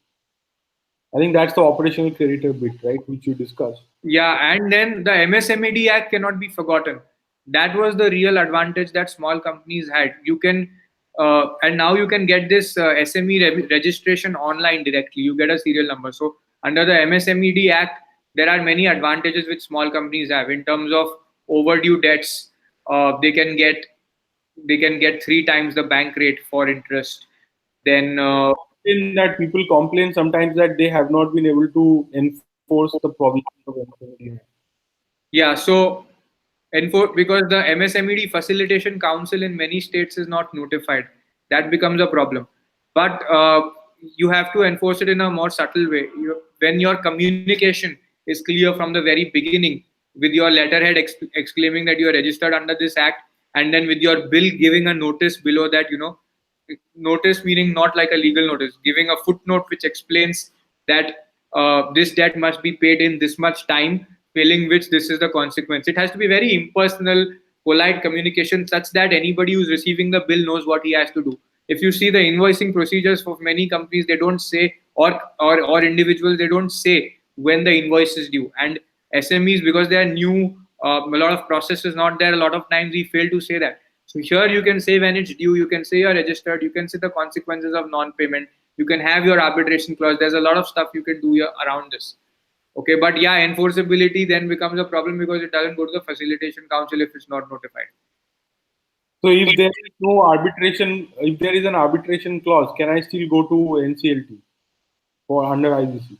I think that's the operational creditor bit, right, which you discussed. Yeah, and then the MSMED Act cannot be forgotten. That was the real advantage that small companies had. And now you can get this SME registration online directly. You get a serial number. So under the MSMED Act, there are many advantages which small companies have in terms of overdue debts. They can get 3 times the bank rate for interest. Then In that people complain sometimes that they have not been able to enforce the provisions of NCMD. yeah, so because the MSMED Facilitation Council in many states is not notified. That becomes a problem. But you have to enforce it in a more subtle way. When your communication is clear from the very beginning, with your letterhead exclaiming that you are registered under this act, and then with your bill giving a notice below that, notice meaning not like a legal notice, giving a footnote which explains that this debt must be paid in this much time, failing which this is the consequence. It has to be very impersonal, polite communication such that anybody who's receiving the bill knows what he has to do. If you see the invoicing procedures for many companies, they don't say, or individuals, they don't say when the invoice is due. And SMEs, because they are new, a lot of process is not there. A lot of times we fail to say that. So here you can say when it's due, you can say you're registered, you can say the consequences of non-payment, you can have your arbitration clause. There's a lot of stuff you can do here around this. Okay, but yeah, enforceability then becomes a problem because it doesn't go to the facilitation council if it's not notified. So if there is no arbitration, if there is an arbitration clause, can I still go to NCLT for under IBC?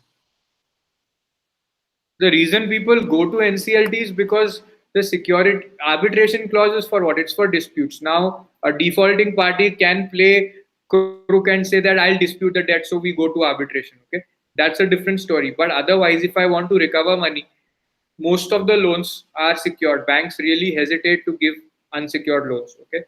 The reason people go to NCLT is because the security arbitration clause is for what? It's for disputes. Now, a defaulting party can play crook and say that I'll dispute the debt, so we go to arbitration. Okay, that's a different story. But otherwise, if I want to recover money, most of the loans are secured. Banks really hesitate to give unsecured loans. Okay,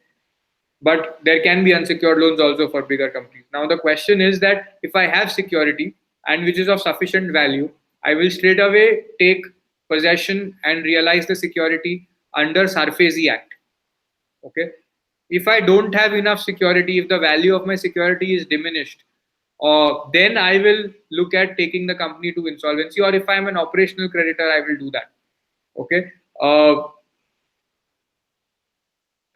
but there can be unsecured loans also for bigger companies. Now the question is that if I have security and which is of sufficient value, I will straight away take possession and realize the security under Sarfazi Act. Okay, if I don't have enough security, if the value of my security is diminished, then I will look at taking the company to insolvency, or if I am an operational creditor, I will do that. Okay,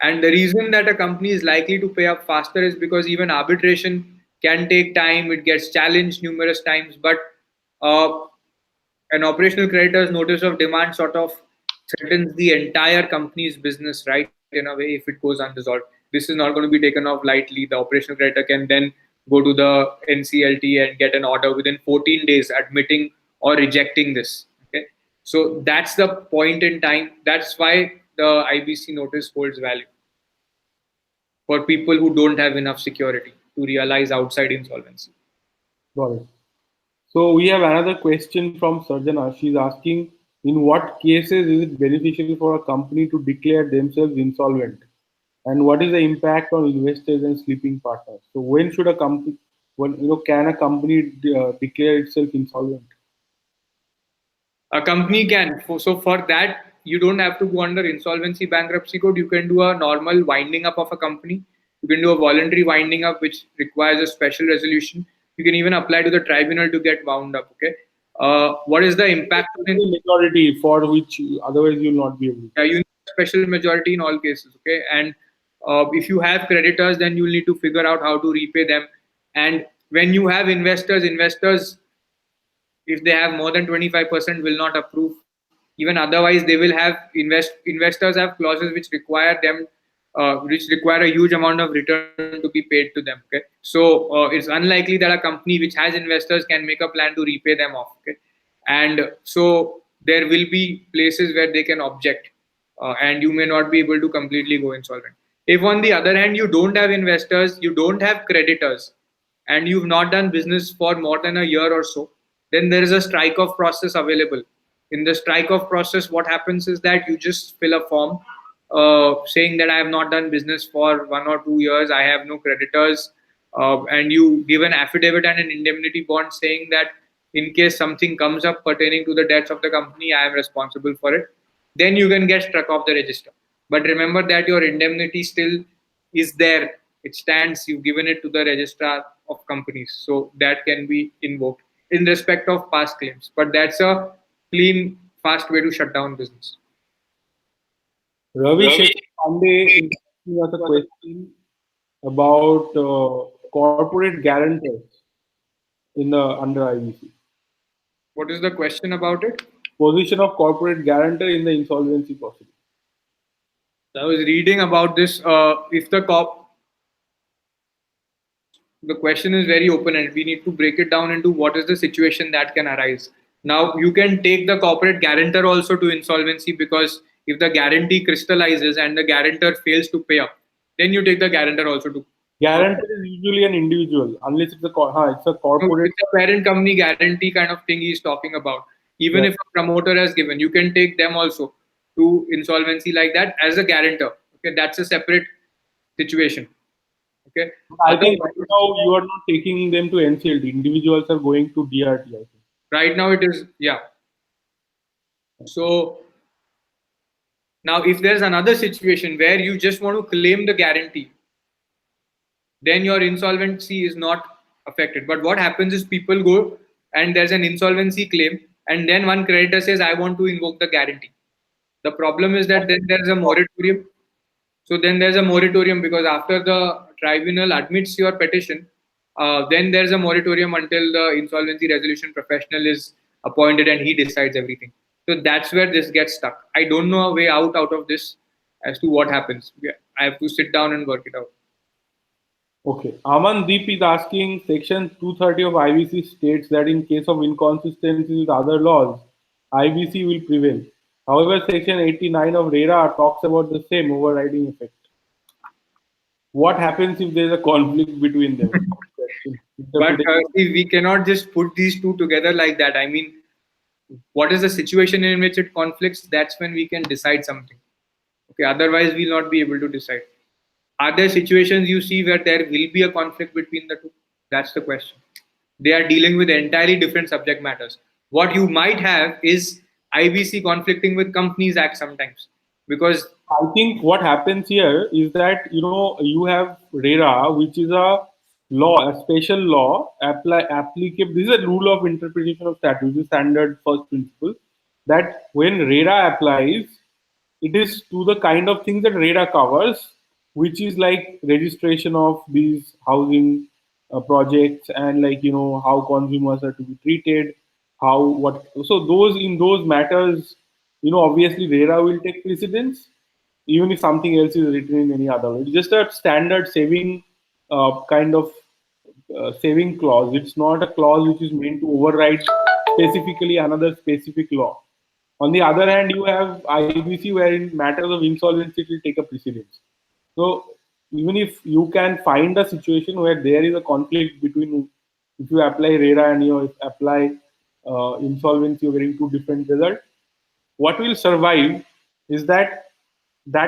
and the reason that a company is likely to pay up faster is because even arbitration can take time, it gets challenged numerous times, but uh, an operational creditor's notice of demand sort of threatens the entire company's business, right, in a way, if it goes unresolved. This is not going to be taken off lightly. The operational creditor can then go to the NCLT and get an order within 14 days admitting or rejecting this. Okay, so that's the point in time. That's why the IBC notice holds value for people who don't have enough security to realize outside insolvency. Got it. So we have another question from Sarjana. She's asking, in what cases is it beneficial for a company to declare themselves insolvent? And what is the impact on investors and sleeping partners? So when should a company, can a company declare itself insolvent? A company can. So for that, you don't have to go under Insolvency Bankruptcy Code. You can do a normal winding up of a company. You can do a voluntary winding up, which requires a special resolution. You can even apply to the tribunal to get wound up. Okay. What is the impact on Majority for which otherwise you will not be able to. Yeah, you need a special majority in all cases. Okay. And if you have creditors, then you'll need to figure out how to repay them. And when you have investors, if they have more than 25%, will not approve. Even otherwise, they will have investors have clauses which require them, which require a huge amount of return to be paid to them. Okay, so it's unlikely that a company which has investors can make a plan to repay them off. Okay, and so there will be places where they can object, and you may not be able to completely go insolvent. If on the other hand you don't have investors, you don't have creditors, and you've not done business for more than a year or so, then there is a strike off process available. In the strike off process, what happens is that you just fill a form saying that I have not done business for 1 or 2 years, I have no creditors, and you give an affidavit and an indemnity bond saying that in case something comes up pertaining to the debts of the company, I am responsible for it. Then you can get struck off the register. But remember that your indemnity still is there. It stands. You've given it to the registrar of companies, so that can be invoked in respect of past claims. But that's a clean, fast way to shut down business. Ravi Pandey is asking us a question about corporate guarantors in the under IBC. What is the question about it? Position of corporate guarantor in the insolvency procedure. I was reading about this. If the question is very open-ended, we need to break it down into what is the situation that can arise. Now, you can take the corporate guarantor also to insolvency because if the guarantee crystallizes and the guarantor fails to pay up, then you take the guarantor also to. Guarantor is usually an individual, unless it's it's a No, corporate. it's a parent company guarantee kind of thing he's talking about. Even Yeah. if a promoter has given, you can take them also to insolvency like that as a guarantor. Okay, that's a separate situation. Okay. I think right Otherwise, now you are not taking them to NCLT. Individuals are going to DRT, I think. right now it is, yeah. So now if there's another situation where you just want to claim the guarantee, then your insolvency is not affected. But what happens is people go and there's an insolvency claim, and then one creditor says, I want to invoke the guarantee. The problem is that then there's a moratorium. So then there's a moratorium because after the tribunal admits your petition, then there's a moratorium until the insolvency resolution professional is appointed and he decides everything. So that's where this gets stuck. I don't know a way out of this as to what happens. I have to sit down and work it out. Okay. Amandeep is asking, Section 230 of IBC states that in case of inconsistencies with other laws, IBC will prevail. However, Section 89 of RERA talks about the same overriding effect. What happens if there is a conflict between them? But see, we cannot just put these two together like that. I mean, what is the situation in which it conflicts? That's when we can decide something. Okay, otherwise we'll not be able to decide. Are there situations you see where there will be a conflict between the two? That's the question. They are dealing with entirely different subject matters. What you might have is IBC conflicting with Companies Act sometimes, because I think what happens here is that you have RERA, which is a law, a special law applicable. This is a rule of interpretation of statute, the standard first principle, that when RERA applies, it is to the kind of things that RERA covers, which is like registration of these housing projects, and how consumers are to be treated, how what. So those in those matters, obviously RERA will take precedence, even if something else is written in any other way. It's just a standard saving kind of saving clause. It's not a clause which is meant to override specifically another specific law. On the other hand, you have IBC, where in matters of insolvency it will take a precedence. So even if you can find a situation where there is a conflict between, if you apply RERA and you apply insolvency, you're getting two different results. What will survive is that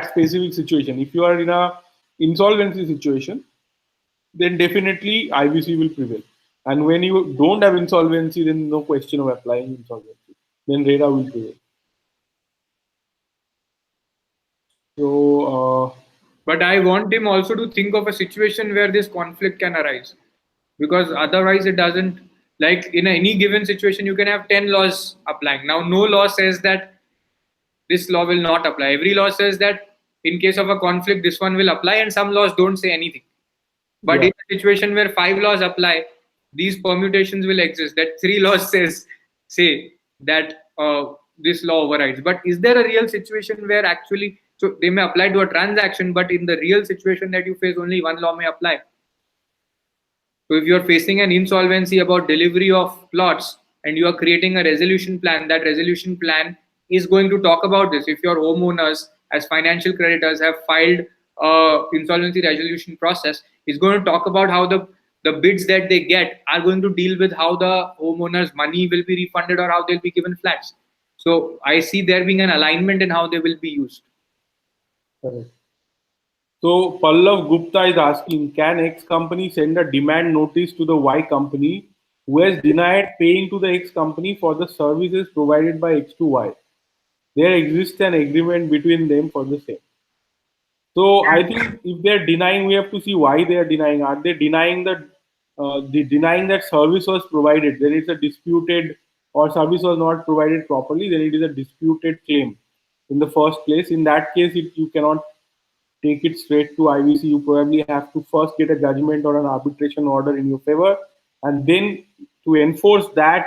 specific situation. If you are in a insolvency situation, then definitely IBC will prevail. And when you don't have insolvency, then no question of applying insolvency. Then RERA will prevail. So, but I want him also to think of a situation where this conflict can arise, because otherwise it doesn't. Like in any given situation, you can have 10 laws applying. Now, no law says that this law will not apply. Every law says that in case of a conflict, this one will apply, and some laws don't say anything. But yeah. in a situation where 5 laws apply, these permutations will exist. That 3 laws say that this law overrides. But is there a real situation where actually, so they may apply to a transaction, but in the real situation that you face, only one law may apply. So if you're facing an insolvency about delivery of plots and you are creating a resolution plan, that resolution plan is going to talk about this. If your homeowners as financial creditors have filed insolvency resolution process, it's going to talk about how the bids that they get are going to deal with how the homeowners' money will be refunded or how they'll be given flats. So I see there being an alignment in how they will be used. Correct. So Pallav Gupta is asking, can X company send a demand notice to the Y company who has denied paying to the X company for the services provided by X to Y? There exists an agreement between them for the same. So I think if they're denying, we have to see why they are denying. Are they denying that denying that service was provided? Then it's a disputed, or service was not provided properly. Then it is a disputed claim in the first place. In that case, you cannot take it straight to IBC. You probably have to first get a judgment or an arbitration order in your favor, and then to enforce that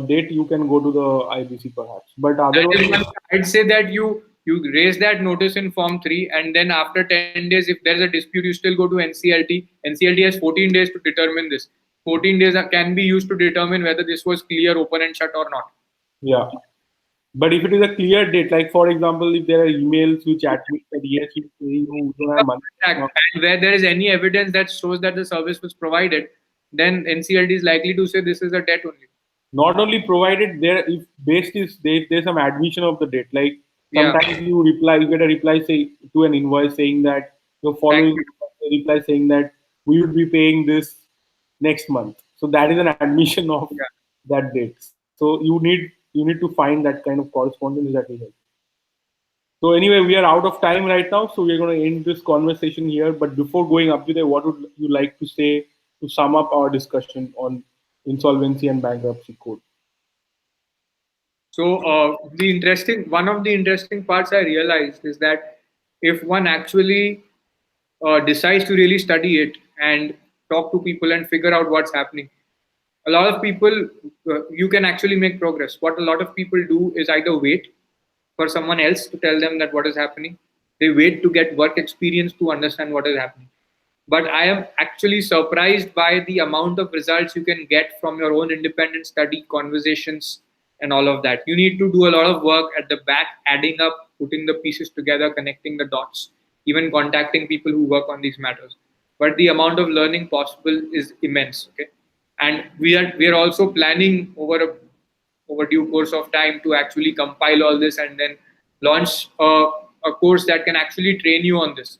date, you can go to the IBC perhaps. But otherwise, I'd say that you raise that notice in Form 3, and then after 10 days, if there's a dispute, you still go to NCLT. NCLT has 14 days to determine this. 14 days can be used to determine whether this was clear, open, and shut or not. yeah. But if it is a clear date, like for example, if there are emails which admit that yes, you pay, you don't have money. Contract, and where there is any evidence that shows that the service was provided, then NCLT is likely to say this is a debt only. Not only provided there, if based is there's some admission of the date. Like Yeah, sometimes you get a reply say to an invoice saying that you're thank following you. a reply saying that we would be paying this next month. So that is an admission of Yeah. that date. So you need to find that kind of correspondence that will help. So anyway, we are out of time right now, so we're going to end this conversation here. But before going up there, what would you like to say to sum up our discussion on insolvency and bankruptcy code? So one of the interesting parts I realized is that if one actually decides to really study it and talk to people and figure out what's happening, a lot of people you can actually make progress. What a lot of people do is either wait for someone else to tell them that what is happening. They wait to get work experience to understand what is happening. But I am actually surprised by the amount of results you can get from your own independent study, conversations, and all of that. You need to do a lot of work at the back, adding up, putting the pieces together, connecting the dots, even contacting people who work on these matters. But the amount of learning possible is immense. Okay, and we are also planning over due course of time to actually compile all this and then launch a course that can actually train you on this,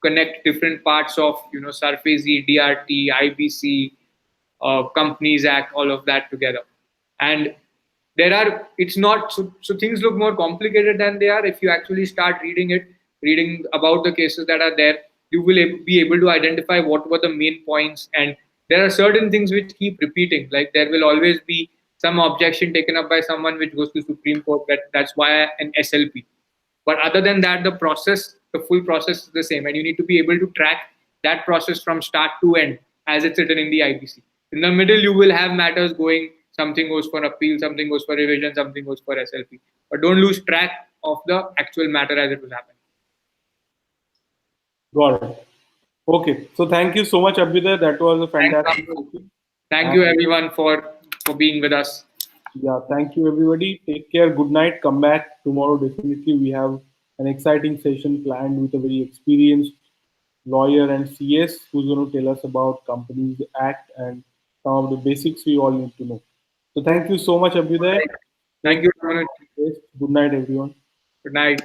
connect different parts of Surface DRT, IBC, Companies Act, all of that together. And there are it's not so things look more complicated than they are. If you actually start reading about the cases that are there, you will be able to identify what were the main points. And there are certain things which keep repeating, like there will always be some objection taken up by someone which goes to Supreme Court. That's why an SLP. But other than that, the full process is the same, and you need to be able to track that process from start to end as it's written in the IBC. In the middle, you will have matters going. Something goes for appeal, something goes for revision, something goes for SLP. But don't lose track of the actual matter as it was happening. Got it. Okay. So thank you so much, Abhyuday. That was a Thanks, fantastic Rahul. session. Thank And you everyone for being with us. yeah, thank you everybody. Take care. Good night. Come back tomorrow. Definitely, we have an exciting session planned with a very experienced lawyer and CS who's going to tell us about Companies Act and some of the basics we all need to know. So thank you so much, Abhyuday. Thank Take you, Rahul. care. Good night, everyone. Good night.